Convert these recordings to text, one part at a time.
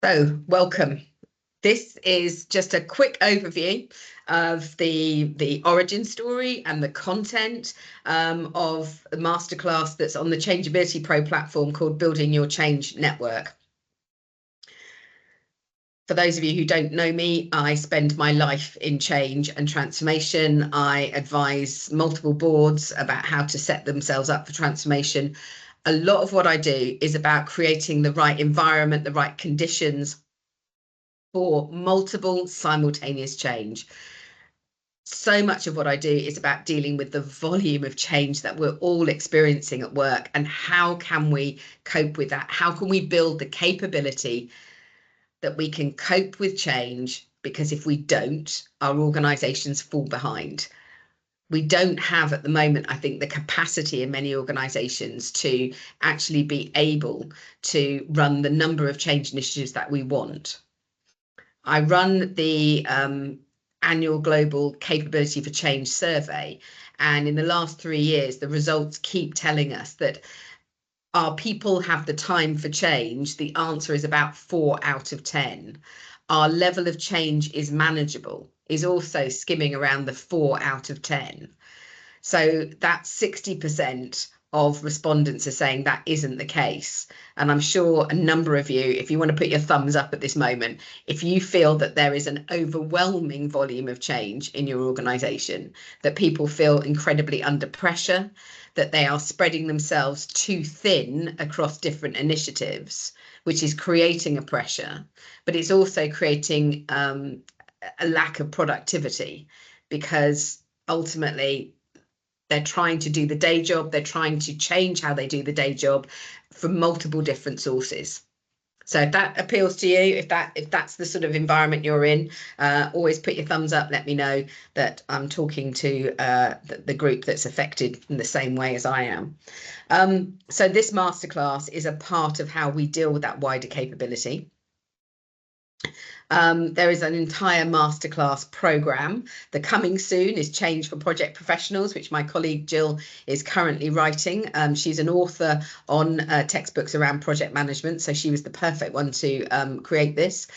So, welcome. This is just a quick overview of the origin story and the content of the masterclass that's on the Changeability Pro platform called Building Your Change Network. For those of you who don't know me, I spend my life in change and transformation. I advise multiple boards about how to set themselves up for transformation. A lot of what I do is about creating the right environment, the right conditions for multiple simultaneous change. So much of what I do is about dealing with the volume of change that we're all experiencing at work, and how can we cope with that? How can we build the capability that we can cope with change? Because if we don't, our organizations fall behind. We don't have at the moment, I think, the capacity in many organizations to actually be able to run the number of change initiatives that we want. I run the annual Global Capability for Change survey. And in the last 3 years, the results keep telling us that our people have the time for change. The answer is about 4 out of 10. Our level of change is manageable, is also skimming around the 4 out of 10. So that's 60% of respondents are saying that isn't the case. And I'm sure a number of you, if you want to put your thumbs up at this moment, if you feel that there is an overwhelming volume of change in your organization, that people feel incredibly under pressure, that they are spreading themselves too thin across different initiatives, which is creating a pressure, but it's also creating a lack of productivity, because ultimately they're trying to do the day job, they're trying to change how they do the day job from multiple different sources. So if that appeals to you, if that's the sort of environment you're in, always put your thumbs up. Let me know that I'm talking to the group that's affected in the same way as I am. So this masterclass is a part of how we deal with that wider capability. There is an entire masterclass program. The coming soon is Change for Project Professionals, which my colleague Jill is currently writing. She's an author on textbooks around project management, so she was the perfect one to create this.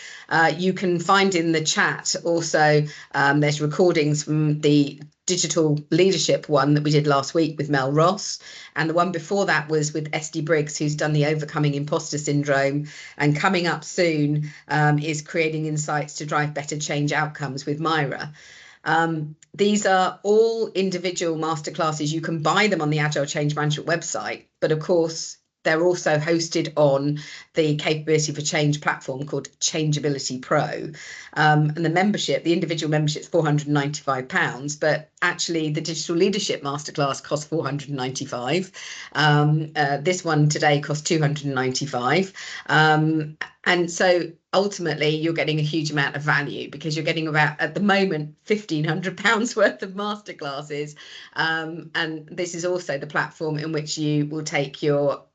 You can find in the chat also, there's recordings from the digital leadership one that we did last week with Mel Ross, and the one before that was with Esty Briggs, who's done the Overcoming Imposter Syndrome, and coming up soon is Creating Insights to Drive Better Change Outcomes with Myra. These are all individual masterclasses. You can buy them on the Agile Change Management website, but of course they're also hosted on the Capability for Change platform called Changeability Pro. And the membership, the individual membership is £495, but actually the Digital Leadership Masterclass costs £495. This one today costs £295. And so ultimately you're getting a huge amount of value, because you're getting about, at the moment, £1,500 worth of masterclasses. And this is also the platform in which you will take your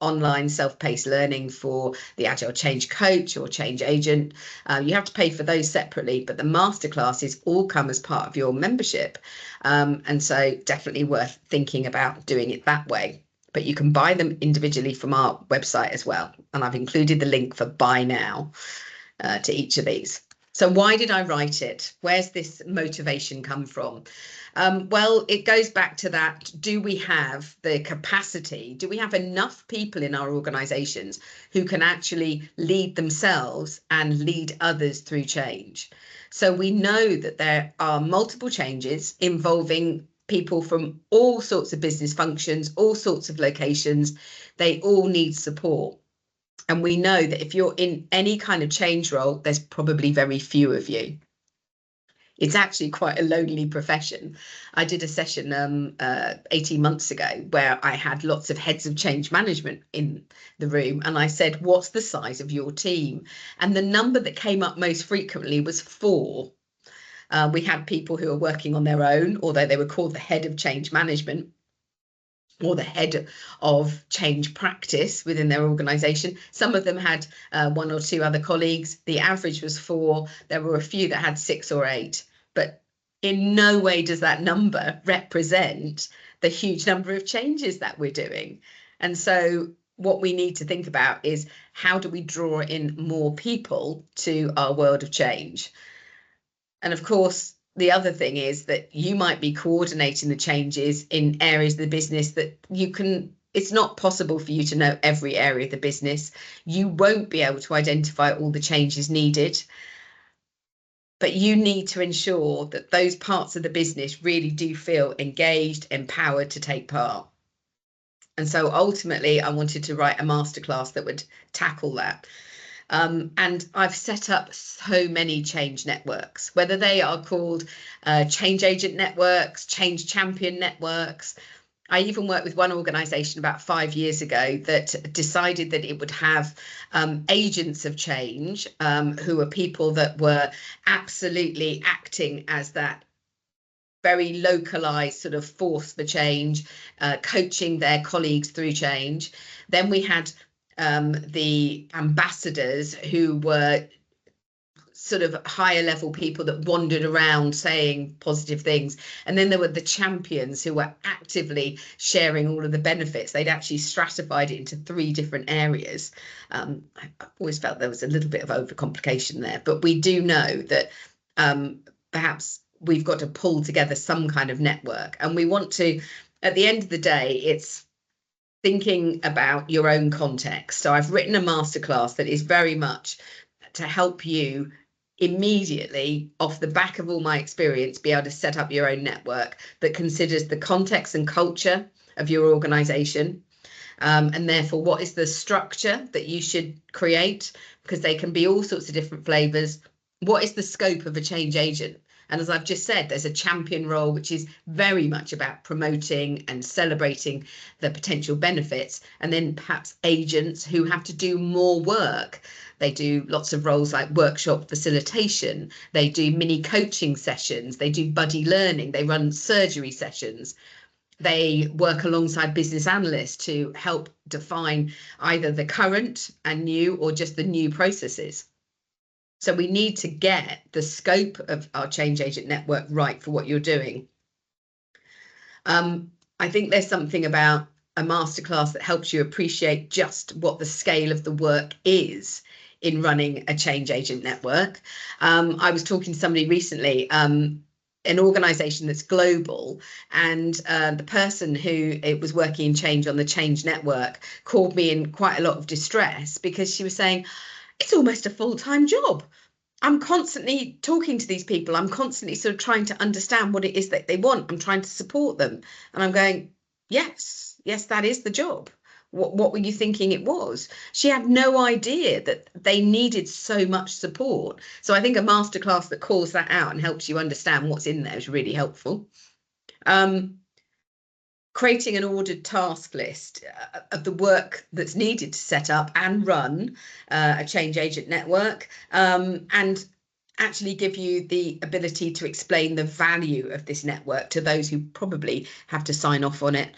online self-paced learning for the Agile Change Coach or Change Agent. You have to pay for those separately, but the masterclasses all come as part of your membership. And so definitely worth thinking about doing it that way. But you can buy them individually from our website as well. And I've included the link for buy now to each of these. So why did I write it? Where's this motivation come from? Well, it goes back to that. Do we have the capacity? Do we have enough people in our organizations who can actually lead themselves and lead others through change? So we know that there are multiple changes involving people from all sorts of business functions, all sorts of locations. They all need support. And we know that if you're in any kind of change role, there's probably very few of you. It's actually quite a lonely profession. I did a session 18 months ago where I had lots of heads of change management in the room, and I said, what's the size of your team? And the number that came up most frequently was 4. We had people who were working on their own, although they were called the head of change management or the head of change practice within their organization. Some of them had 1 or 2 other colleagues. The average was 4. There were a few that had 6 or 8, but in no way does that number represent the huge number of changes that we're doing. And so what we need to think about is, how do we draw in more people to our world of change? And of course, the other thing is that you might be coordinating the changes in areas of the business that it's not possible for you to know every area of the business. You won't be able to identify all the changes needed, but you need to ensure that those parts of the business really do feel engaged, empowered to take part. And so ultimately, I wanted to write a masterclass that would tackle that. And I've set up so many change networks, whether they are called change agent networks, change champion networks. I even worked with one organisation about 5 years ago that decided that it would have agents of change, who are people that were absolutely acting as that very localized sort of force for change, coaching their colleagues through change. Then we had the ambassadors, who were sort of higher level people that wandered around saying positive things. And then there were the champions, who were actively sharing all of the benefits. They'd actually stratified it into 3 different areas. I always felt there was a little bit of overcomplication there, but we do know that perhaps we've got to pull together some kind of network. And we want to, at the end of the day, it's thinking about your own context. So I've written a masterclass that is very much to help you immediately, off the back of all my experience, be able to set up your own network that considers the context and culture of your organization, and therefore what is the structure that you should create, because they can be all sorts of different flavors. What is the scope of a change agent? And as I've just said, there's a champion role, which is very much about promoting and celebrating the potential benefits. And then perhaps agents who have to do more work. They do lots of roles like workshop facilitation. They do mini coaching sessions. They do buddy learning. They run surgery sessions. They work alongside business analysts to help define either the current and new, or just the new processes. So we need to get the scope of our change agent network right for what you're doing. I think there's something about a masterclass that helps you appreciate just what the scale of the work is in running a change agent network. I was talking to somebody recently, an organization that's global, and the person who was working in change on the change network called me in quite a lot of distress, because she was saying, it's almost a full-time job. I'm constantly talking to these people. I'm constantly sort of trying to understand what it is that they want. I'm trying to support them. And I'm going, yes, that is the job. What were you thinking it was? She had no idea that they needed so much support. So I think a masterclass that calls that out and helps you understand what's in there is really helpful. Creating an ordered task list of the work that's needed to set up and run a change agent network, and actually give you the ability to explain the value of this network to those who probably have to sign off on it,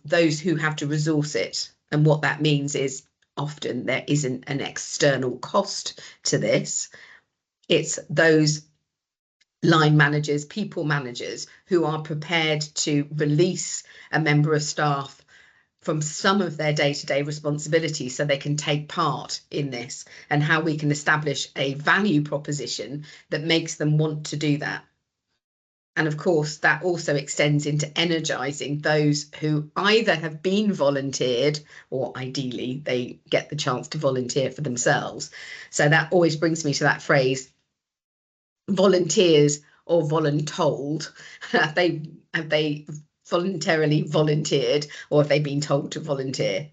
those who have to resource it. And what that means is often there isn't an external cost to this. It's those line managers, people managers, who are prepared to release a member of staff from some of their day-to-day responsibilities so they can take part in this, and how we can establish a value proposition that makes them want to do that. And of course, that also extends into energizing those who either have been volunteered, or ideally they get the chance to volunteer for themselves. So that always brings me to that phrase, volunteers or voluntold. Have they voluntarily volunteered, or have they been told to volunteer?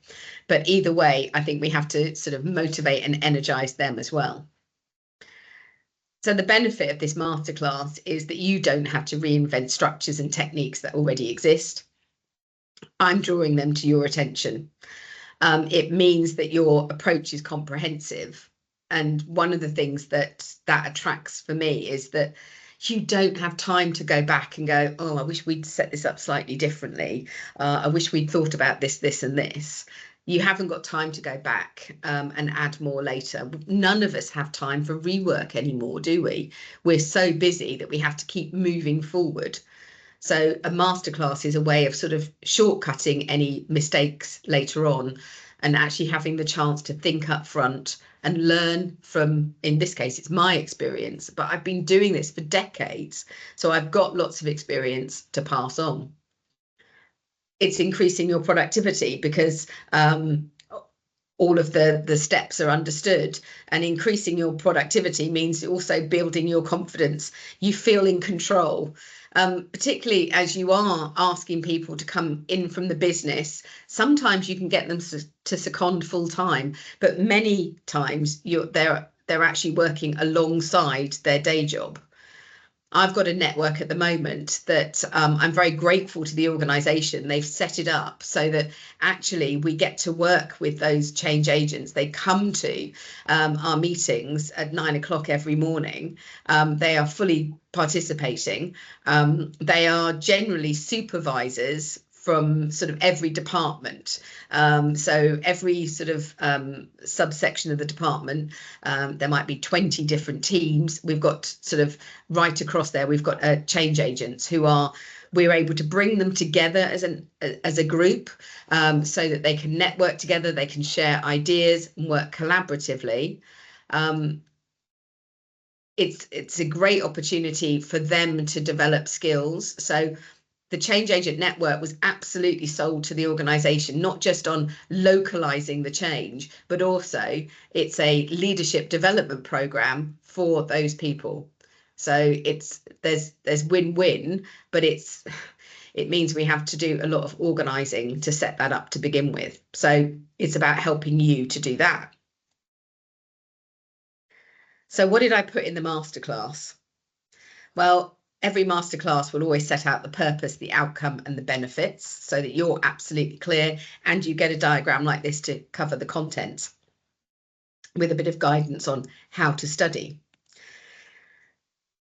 But either way, I think we have to sort of motivate and energize them as well. So the benefit of this masterclass is that you don't have to reinvent structures and techniques that already exist. I'm drawing them to your attention. It means that your approach is comprehensive. And one of the things that attracts for me is that you don't have time to go back and go, oh, I wish we'd set this up slightly differently. I wish we'd thought about this, this and this. You haven't got time to go back and add more later. None of us have time for rework anymore, do we? We're so busy that we have to keep moving forward. So a masterclass is a way of sort of shortcutting any mistakes later on and actually having the chance to think up front and learn from, in this case, it's my experience, but I've been doing this for decades. So I've got lots of experience to pass on. It's increasing your productivity because all of the steps are understood, and increasing your productivity means also building your confidence. You feel in control, particularly as you are asking people to come in from the business. Sometimes you can get them to second full time, but many times they're actually working alongside their day job. I've got a network at the moment that I'm very grateful to the organisation. They've set it up so that actually we get to work with those change agents. They come to our meetings at 9 o'clock every morning. They are fully participating. They are generally supervisors from sort of every department. So every sort of subsection of the department, there might be 20 different teams. We've got sort of right across there, we've got change agents who are, we're able to bring them together as a group, so that they can network together, they can share ideas and work collaboratively. It's a great opportunity for them to develop skills. So the Change Agent Network was absolutely sold to the organisation, not just on localising the change, but also it's a leadership development programme for those people. So there's win-win, but it means we have to do a lot of organising to set that up to begin with. So it's about helping you to do that. So what did I put in the masterclass? Well, every masterclass will always set out the purpose, the outcome, and the benefits so that you're absolutely clear, and you get a diagram like this to cover the content with a bit of guidance on how to study.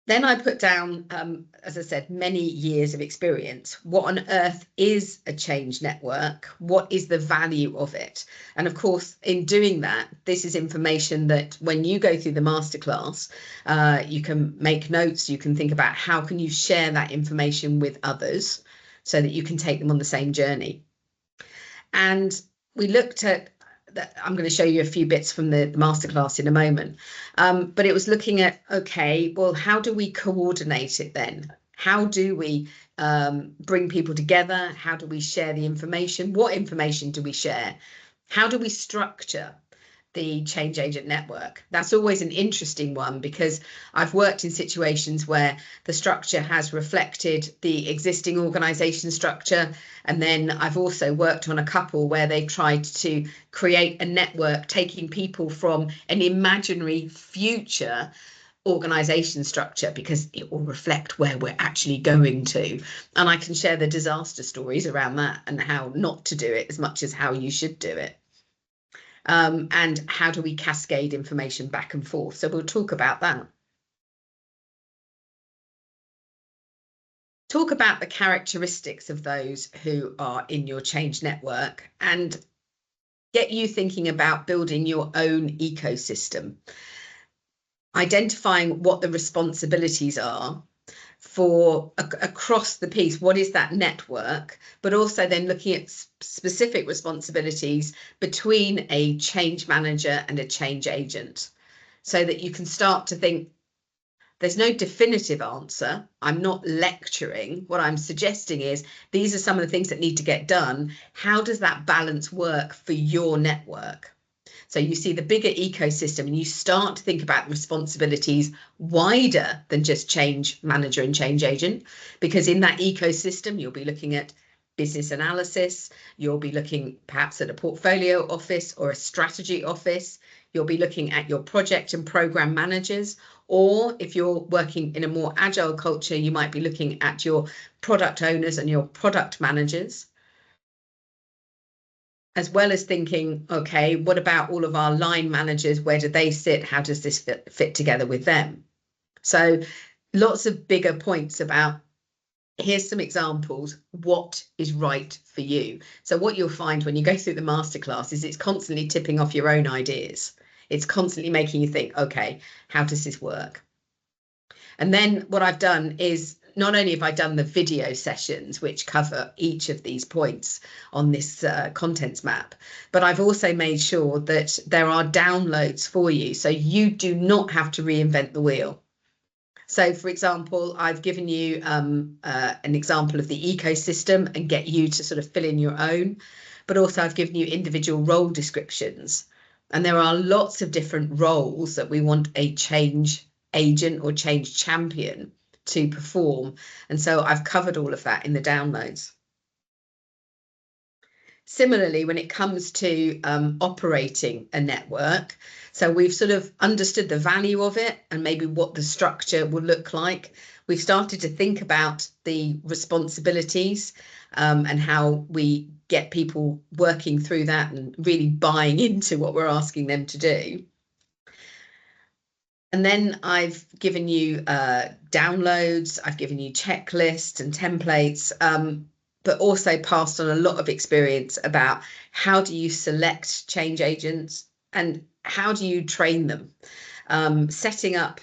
Then I put down, as I said, many years of experience. What on earth is a change network? What is the value of it? And of course, in doing that, this is information that when you go through the masterclass, you can make notes, you can think about how can you share that information with others so that you can take them on the same journey. And we looked at, I'm going to show you a few bits from the masterclass in a moment, but it was looking at, okay, well, how do we coordinate it then? How do we bring people together? How do we share the information? What information do we share? How do we structure the change agent network? That's always an interesting one, because I've worked in situations where the structure has reflected the existing organization structure, and then I've also worked on a couple where they've tried to create a network taking people from an imaginary future organization structure because it will reflect where we're actually going to. And I can share the disaster stories around that and how not to do it as much as how you should do it. And how do we cascade information back and forth? So we'll talk about that. Talk about the characteristics of those who are in your change network and get you thinking about building your own ecosystem. Identifying what the responsibilities are for across the piece, what is that network, but also then looking at specific responsibilities between a change manager and a change agent, so that you can start to think there's no definitive answer. I'm not lecturing. What I'm suggesting is these are some of the things that need to get done. How does that balance work for your network? So you see the bigger ecosystem and you start to think about responsibilities wider than just change manager and change agent, because in that ecosystem, you'll be looking at business analysis, you'll be looking perhaps at a portfolio office or a strategy office, you'll be looking at your project and program managers, or if you're working in a more agile culture, you might be looking at your product owners and your product managers, as well as thinking, okay, what about all of our line managers? Where do they sit? How does this fit together with them? So lots of bigger points about, here's some examples, what is right for you. So what you'll find when you go through the masterclass is it's constantly tipping off your own ideas. It's constantly making you think, okay, how does this work? And then what I've done is not only have I done the video sessions, which cover each of these points on this contents map, but I've also made sure that there are downloads for you. So you do not have to reinvent the wheel. So, for example, I've given you an example of the ecosystem and get you to sort of fill in your own, but also I've given you individual role descriptions. And there are lots of different roles that we want a change agent or change champion to perform. And so I've covered all of that in the downloads. Similarly, when it comes to operating a network, so we've sort of understood the value of it and maybe what the structure will look like. We've started to think about the responsibilities and how we get people working through that and really buying into what we're asking them to do. And then I've given you downloads, I've given you checklists and templates, but also passed on a lot of experience about how do you select change agents and how do you train them, setting up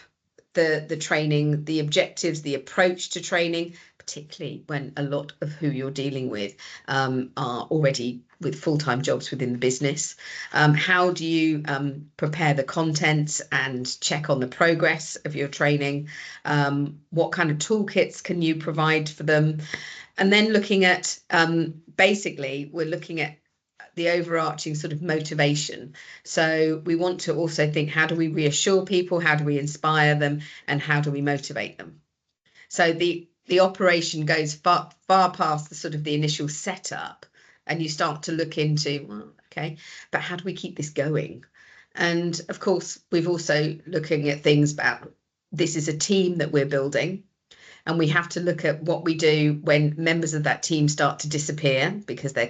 the training, the objectives, the approach to training, particularly when a lot of who you're dealing with are already with full-time jobs within the business. How do you prepare the content and check on the progress of your training? What kind of toolkits can you provide for them? And then looking at, basically, we're looking at the overarching sort of motivation. So we want to also think, how do we reassure people? How do we inspire them? And how do we motivate them? So the operation goes far past the sort of the initial setup, and you start to look into, well, okay, but how do we keep this going? And of course, we've also looking at things about, this is a team that we're building. And we have to look at what we do when members of that team start to disappear because they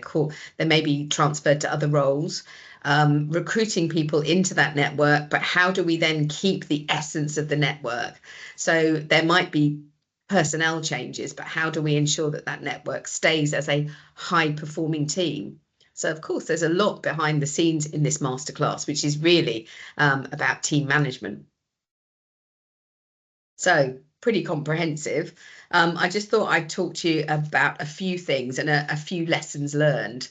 may be transferred to other roles, recruiting people into that network. But how do we then keep the essence of the network? So there might be personnel changes, but how do we ensure that that network stays as a high performing team? So, of course, there's a lot behind the scenes in this masterclass, which is really about team management. So pretty comprehensive. I just thought I'd talk to you about a few things and a few lessons learned.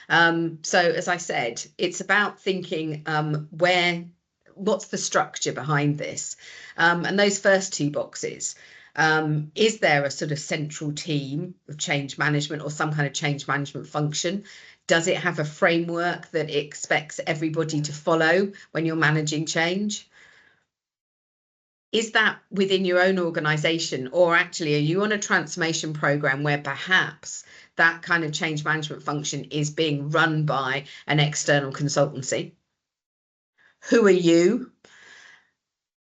So as I said, it's about thinking what's the structure behind this? And those first two boxes, is there a sort of central team of change management or some kind of change management function? Does it have a framework that it expects everybody to follow when you're managing change? Is that within your own organization, or actually are you on a transformation program where perhaps that kind of change management function is being run by an external consultancy? Who are you?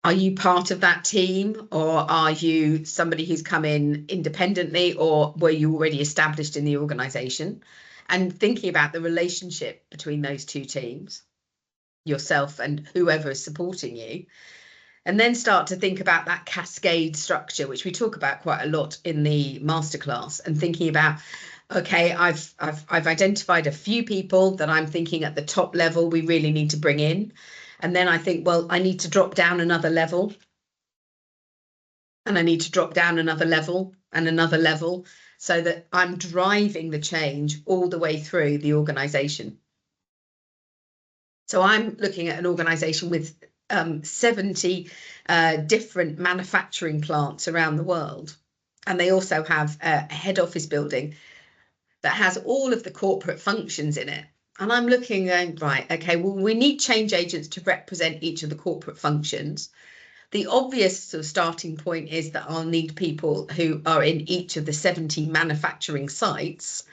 Are you part of that team, or are you somebody who's come in independently, or were you already established in the organization? And thinking about the relationship between those two teams, yourself and whoever is supporting you. And then start to think about that cascade structure, which we talk about quite a lot in the masterclass, and thinking about, okay, I've identified a few people that I'm thinking at the top level we really need to bring in. And then I think, well, I need to drop down another level. And I need to drop down another level and another level, so that I'm driving the change all the way through the organization. So I'm looking at an organization with 70 different manufacturing plants around the world. And they also have a head office building that has all of the corporate functions in it. And I'm looking going, right, okay, well, we need change agents to represent each of the corporate functions. The obvious sort of starting point is that I'll need people who are in each of the 70 manufacturing sites.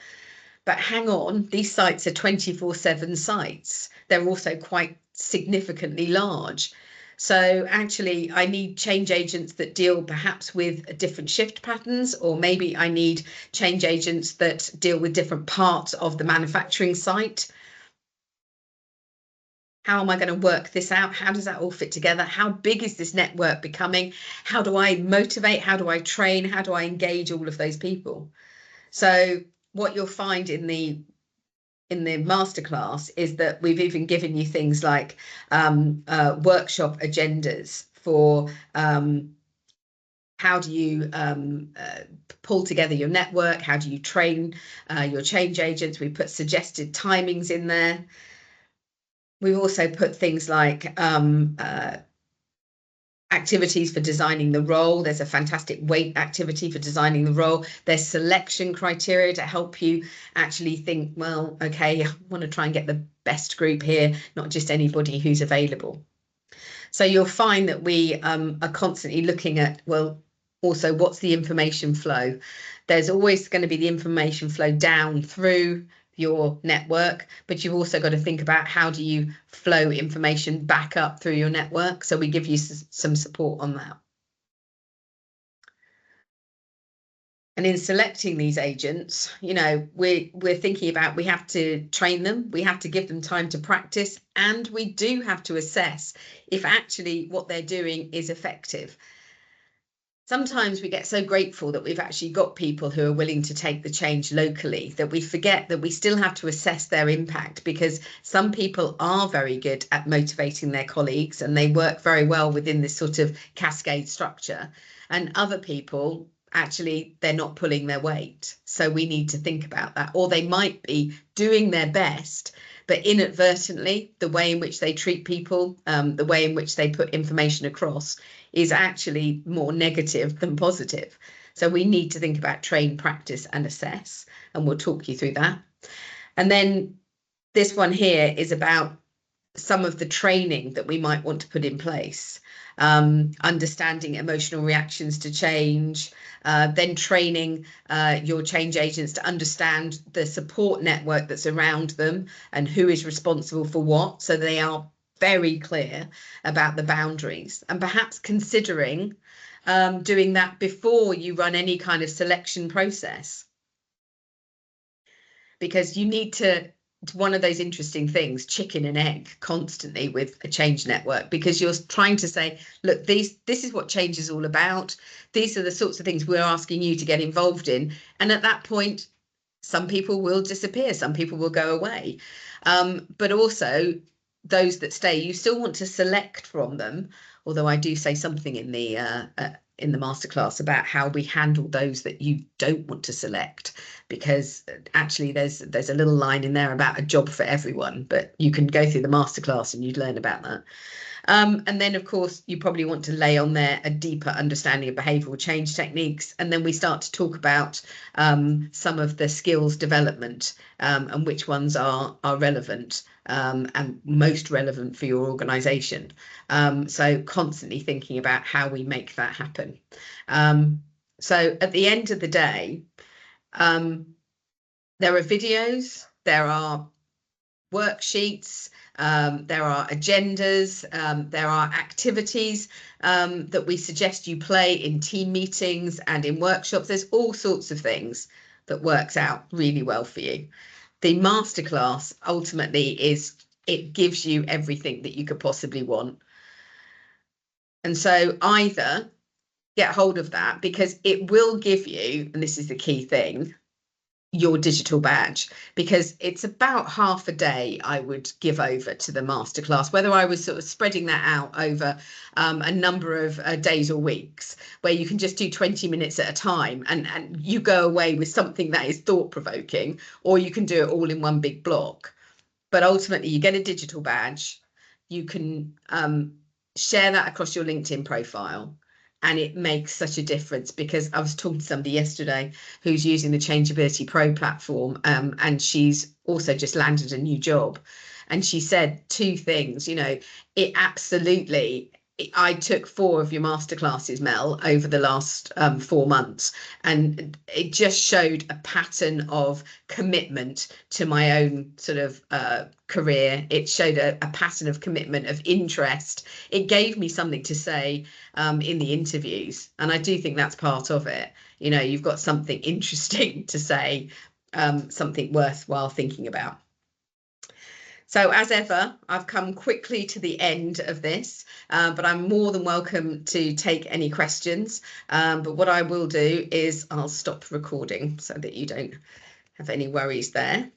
But hang on, these sites are 24/7 sites. They're also quite significantly large. So actually, I need change agents that deal perhaps with different shift patterns, or maybe I need change agents that deal with different parts of the manufacturing site. How am I going to work this out? How does that all fit together? How big is this network becoming? How do I motivate? How do I train? How do I engage all of those people? So what you'll find in the masterclass is that we've even given you things like workshop agendas for how do you pull together your network? How do you train your change agents? We put suggested timings in there. We've also put things like activities for designing the role. There's a fantastic weight activity for designing the role. There's selection criteria to help you actually think, well, okay, I want to try and get the best group here, not just anybody who's available. So you'll find that we are constantly looking at, well, also what's the information flow? There's always going to be the information flow down through your network, but you've also got to think about how do you flow information back up through your network. So we give you some support on that. And in selecting these agents, you know, we're thinking about, we have to train them, we have to give them time to practice, and we do have to assess if actually what they're doing is effective. Sometimes we get so grateful that we've actually got people who are willing to take the change locally that we forget that we still have to assess their impact, because some people are very good at motivating their colleagues and they work very well within this sort of cascade structure, and other people actually they're not pulling their weight. So we need to think about that. Or they might be doing their best, but inadvertently the way in which they treat people, the way in which they put information across is actually more negative than positive. So we need to think about train, practice and assess, and we'll talk you through that. And then this one here is about some of the training that we might want to put in place. Understanding emotional reactions to change, then training your change agents to understand the support network that's around them and who is responsible for what, so they are very clear about the boundaries, and perhaps considering doing that before you run any kind of selection process, because you need to, one of those interesting things, chicken and egg constantly with a change network, because you're trying to say, look, this is what change is all about. These are the sorts of things we're asking you to get involved in. And at that point, some people will disappear, some people will go away. But also those that stay, you still want to select from them. Although I do say something in the masterclass about how we handle those that you don't want to select, because actually there's a little line in there about a job for everyone, but you can go through the masterclass and you'd learn about that. And then, of course, you probably want to lay on there a deeper understanding of behavioural change techniques. And then we start to talk about some of the skills development and which ones are relevant and most relevant for your organisation. So constantly thinking about how we make that happen. So at the end of the day, there are videos, there are worksheets, there are agendas, there are activities that we suggest you play in team meetings and in workshops. There's all sorts of things that works out really well for you. The masterclass ultimately it gives you everything that you could possibly want. And so either get hold of that, because it will give you, and this is the key thing, your digital badge, because it's about half a day I would give over to the masterclass, whether I was sort of spreading that out over a number of days or weeks, where you can just do 20 minutes at a time and you go away with something that is thought-provoking, or you can do it all in one big block. But ultimately you get a digital badge, you can share that across your LinkedIn profile. And it makes such a difference, because I was talking to somebody yesterday who's using the Changeability Pro platform, and she's also just landed a new job. And she said two things, you know, it absolutely, I took 4 of your masterclasses, Mel, over the last 4 months, and it just showed a pattern of commitment to my own sort of career. It showed a pattern of commitment, of interest. It gave me something to say in the interviews, and I do think that's part of it. You know, you've got something interesting to say, something worthwhile thinking about. So as ever, I've come quickly to the end of this, but I'm more than welcome to take any questions. But what I will do is I'll stop recording so that you don't have any worries there.